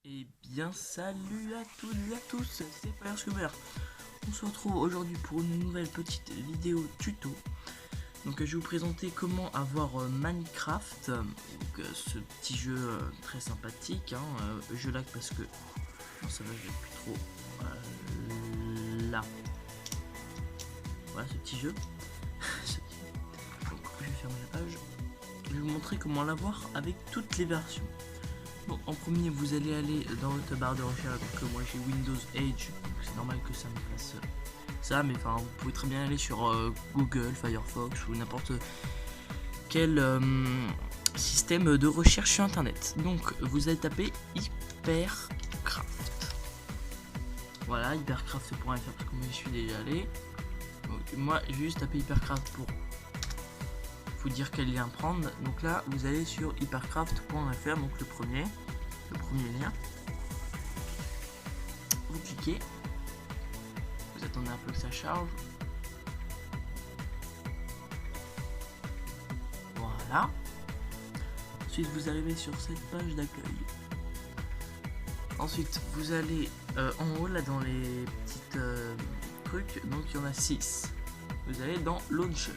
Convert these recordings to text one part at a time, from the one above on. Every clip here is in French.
Eh bien salut à toutes et à tous, c'est FireScuber. On se retrouve aujourd'hui pour une nouvelle petite vidéo tuto. Donc je vais vous présenter comment avoir Minecraft, ce petit jeu très sympathique. Je lag parce que non, ça va, je vais plus trop là. Voilà ce petit jeu. Donc je vais fermer la page. Je vais vous montrer comment l'avoir avec toutes les versions. Donc en premier vous allez aller dans votre barre de recherche, donc moi j'ai Windows Edge, donc c'est normal que ça me fasse ça, mais enfin vous pouvez très bien aller sur Google, Firefox ou n'importe quel système de recherche sur internet. Donc vous allez taper Hypercraft. Voilà, hypercraft.fr parce que moi j'y suis déjà allé. Donc moi j'ai juste tapé Hypercraft pour vous dire quel lien prendre. Donc là vous allez sur hypercraft.fr, donc le premier lien. Vous cliquez, vous attendez un peu que ça charge. Voilà. Ensuite vous arrivez sur cette page d'accueil. Ensuite vous allez en haut là dans les petites trucs, donc il y en a 6. Vous allez dans Launcher.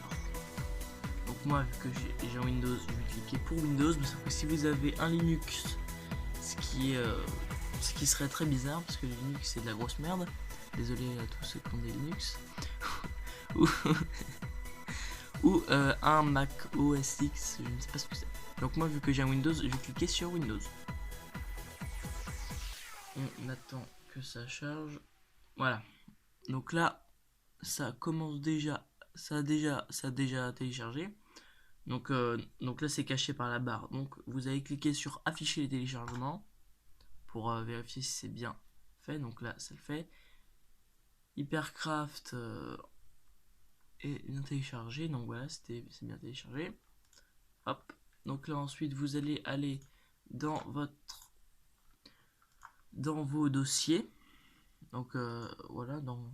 Donc moi vu que j'ai un Windows, je vais cliquer pour Windows, mais sauf que si vous avez un Linux, ce qui serait très bizarre parce que le Linux c'est de la grosse merde. Désolé à tous ceux qui ont des Linux. ou un Mac OS X, je ne sais pas ce que c'est. Donc moi vu que j'ai un Windows, je vais cliquer sur Windows. On attend que ça charge. Voilà. Donc là, ça commence déjà, ça a déjà téléchargé. Donc là c'est caché par la barre. Donc vous allez cliquer sur afficher les téléchargements pour vérifier si c'est bien fait. Donc là ça le fait. Hypercraft est bien téléchargé. Donc voilà, c'est bien téléchargé. Hop. Donc là ensuite vous allez aller dans vos dossiers. Donc voilà, dans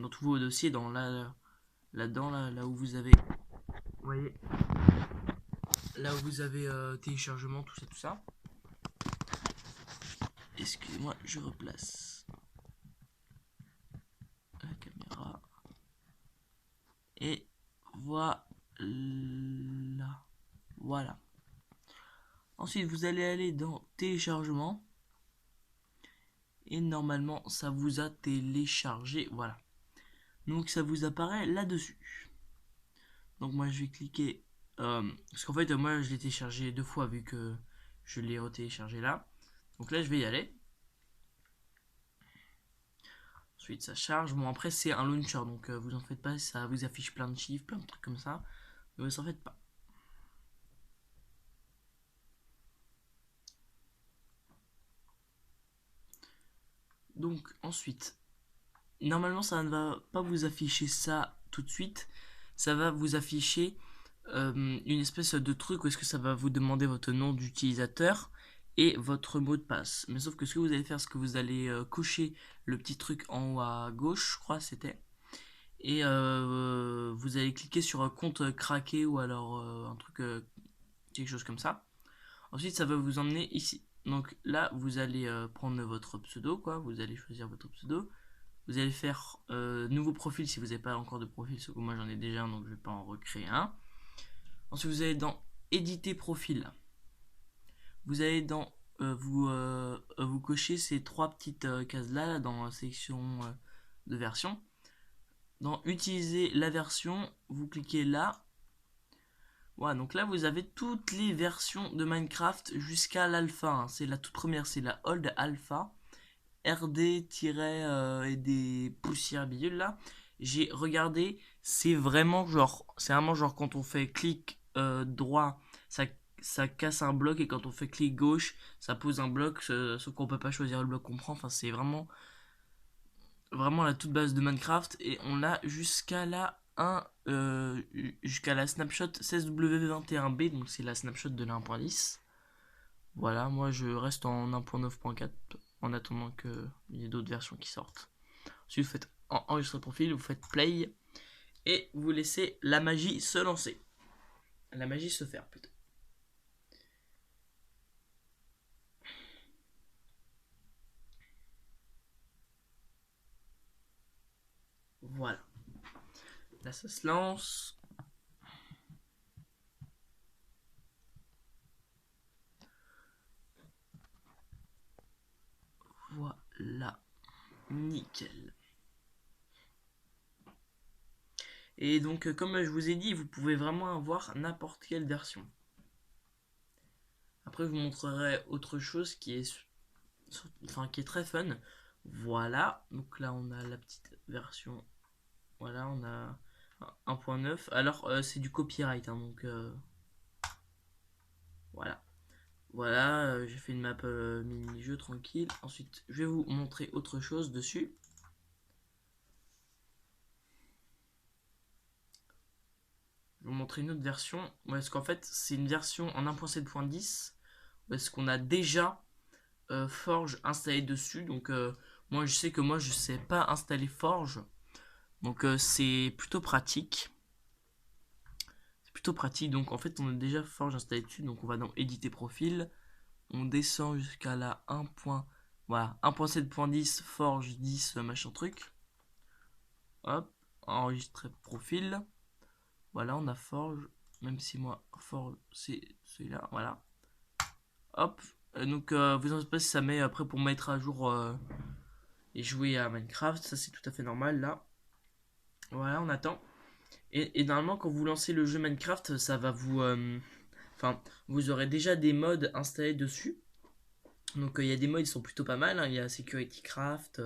tous vos dossiers, dans là-dedans, là où vous avez, vous voyez, là où vous avez téléchargement, tout ça. Excusez-moi, je replace la caméra. Et voilà. Voilà. Ensuite, vous allez aller dans téléchargement. Et normalement, ça vous a téléchargé. Voilà. Donc, ça vous apparaît là-dessus. Donc, moi, je vais cliquer. Parce qu'en fait, moi, je l'ai téléchargé 2 fois vu que je l'ai retéléchargé là. Donc là, je vais y aller. Ensuite, ça charge. Bon, après, c'est un launcher. Donc, vous en faites pas. Ça vous affiche plein de chiffres, plein de trucs comme ça. Mais vous en faites pas. Donc, ensuite, normalement, ça ne va pas vous afficher ça tout de suite. Ça va vous afficher une espèce de truc où est-ce que ça va vous demander votre nom d'utilisateur et votre mot de passe. Mais sauf que ce que vous allez faire, c'est que vous allez cocher le petit truc en haut à gauche, je crois c'était. Et vous allez cliquer sur un compte craqué ou alors un truc, quelque chose comme ça. Ensuite, ça va vous emmener ici. Donc là, vous allez prendre votre pseudo, quoi. Vous allez choisir votre pseudo. Vous allez faire nouveau profil si vous n'avez pas encore de profil, sauf que moi j'en ai déjà un, donc je ne vais pas en recréer un. Ensuite, vous allez dans éditer profil. Vous allez dans vous cochez ces 3 petites cases là dans la section de version. Dans utiliser la version, vous cliquez là. Voilà, donc là vous avez toutes les versions de Minecraft jusqu'à l'alpha. C'est la toute première, c'est la old alpha. RD- et des poussières bidules là. J'ai regardé, c'est vraiment genre quand on fait clic droit, ça casse un bloc et quand on fait clic gauche, ça pose un bloc, sauf qu'on peut pas choisir le bloc qu'on prend. Enfin, c'est vraiment la toute base de Minecraft et on a jusqu'à la jusqu'à la snapshot 16W21B, donc c'est la snapshot de la 1.10. Voilà, moi je reste en 1.9.4 en attendant qu'il y ait d'autres versions qui sortent. Ensuite, vous faites enregistrer profil, vous faites play et vous laissez la magie se lancer. La magie se faire plutôt. Voilà. Là, ça se lance. Voilà. Nickel. Et donc, comme je vous ai dit, vous pouvez vraiment avoir n'importe quelle version. Après, je vous montrerai autre chose qui est, qui est très fun. Voilà. Donc là, on a la petite version. Voilà, on a 1.9. Alors, c'est du copyright, hein, donc voilà. Voilà, j'ai fait une map mini-jeu tranquille. Ensuite, je vais vous montrer autre chose dessus. Je vais vous montrer une autre version. Parce qu'en fait, c'est une version en 1.7.10. Parce qu'on a déjà Forge installé dessus. Donc, moi, je sais que moi, je sais pas installer Forge. Donc, c'est plutôt pratique. C'est plutôt pratique. Donc, en fait, on a déjà Forge installé dessus. Donc, on va dans éditer profil. On descend jusqu'à la 1. Voilà, 1.7.10 Forge 10 machin truc. Hop, enregistrer profil. Voilà, on a Forge. Même si moi, Forge, c'est celui-là. Voilà. Hop. Donc, vous en savez pas si ça met après pour mettre à jour et jouer à Minecraft. Ça, c'est tout à fait normal là. Voilà, on attend. Et normalement, quand vous lancez le jeu Minecraft, ça va vous. Enfin, vous aurez déjà des mods installés dessus. Donc, il y a des mods qui sont plutôt pas mal, hein. Il y a Security Craft.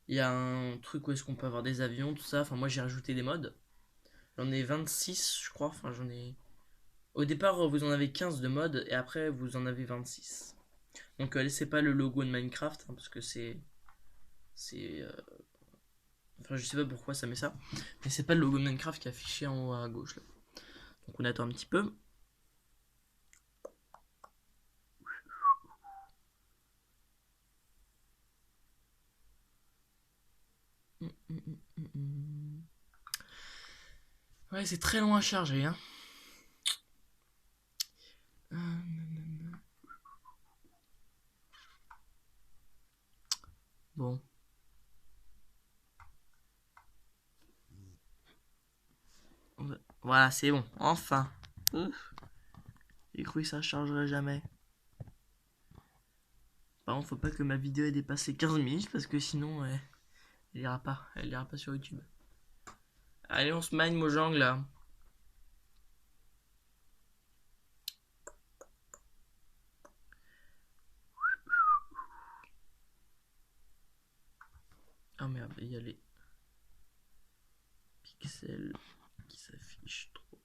Il y a un truc où est-ce qu'on peut avoir des avions, tout ça. Enfin, moi, j'ai rajouté des mods. J'en ai 26, je crois. Enfin, j'en ai. Au départ, vous en avez 15 de mods. Et après, vous en avez 26. Donc, laissez pas le logo de Minecraft. Hein, parce que c'est. C'est. Enfin, je sais pas pourquoi ça met ça. Mais c'est pas le logo de Minecraft qui est affiché en haut à gauche là. Donc on attend un petit peu. Ouais, c'est très long à charger, hein. Bon. Voilà, c'est bon. Enfin. J'ai cru que ça chargerait jamais. Par contre, faut pas que ma vidéo ait dépassé 15 minutes parce que sinon, elle ira pas. Elle ira pas sur YouTube. Allez, on se mine, Mojang là. Ah merde, il y a les pixels qui s'affichent trop.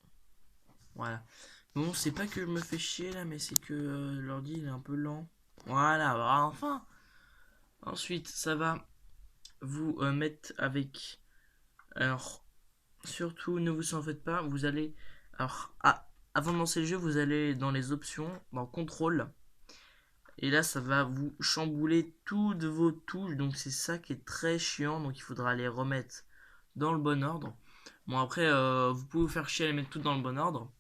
Voilà. Bon, c'est pas que je me fais chier là, mais c'est que l'ordi il est un peu lent. Voilà, bah, enfin. Ensuite, ça va vous mettre avec. Alors, surtout, ne vous en faites pas. Vous allez. Alors, avant de lancer le jeu, vous allez dans les options, dans contrôle. Et là, ça va vous chambouler toutes vos touches. Donc, c'est ça qui est très chiant. Donc, il faudra les remettre dans le bon ordre. Bon, après, vous pouvez vous faire chier à les mettre toutes dans le bon ordre.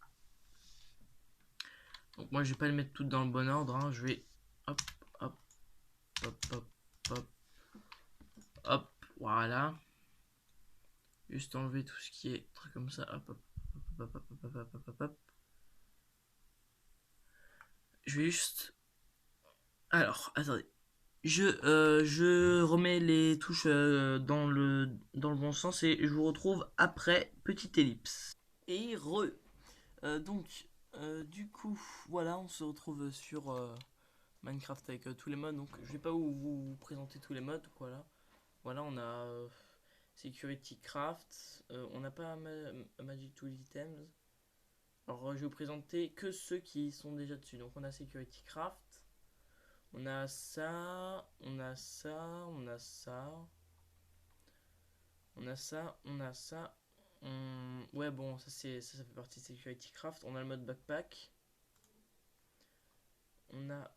Donc, moi, je vais pas les mettre toutes dans le bon ordre. Hein. Je vais. Hop, hop, hop, hop, hop. Hop, voilà. Juste enlever tout ce qui est truc comme ça. Hop, hop, hop, hop, hop, hop, hop, hop, hop. Je vais juste. Alors, attendez. Je remets les touches dans le bon sens et je vous retrouve après petite ellipse. Et donc, du coup, voilà, on se retrouve sur Minecraft avec tous les modes. Donc, je vais pas vous présenter tous les modes. Voilà, voilà, on a Security Craft. On n'a pas Magic Tool Items. Alors, je vais vous présenter que ceux qui sont déjà dessus. Donc, on a Security Craft. On a ça, on a ça, on a ça. On a ça, on a ça. Ouais, bon, ça fait partie de Security Craft. On a le mode backpack. On a.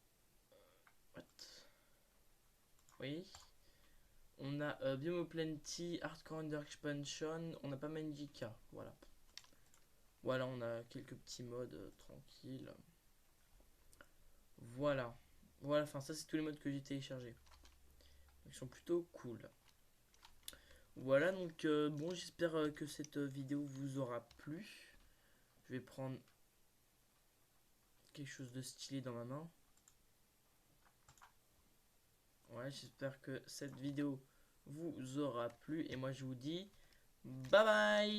What? Oui. On a Biome Plenty, Hardcore Under Expansion. On n'a pas Mandica. Voilà. Voilà, on a quelques petits modes tranquilles. Voilà. Voilà, enfin, ça, c'est tous les modes que j'ai téléchargés. Ils sont plutôt cool. Voilà, donc bon, j'espère que cette vidéo vous aura plu. Je vais prendre quelque chose de stylé dans ma main. Ouais, j'espère que cette vidéo vous aura plu. Et moi, je vous dis bye bye!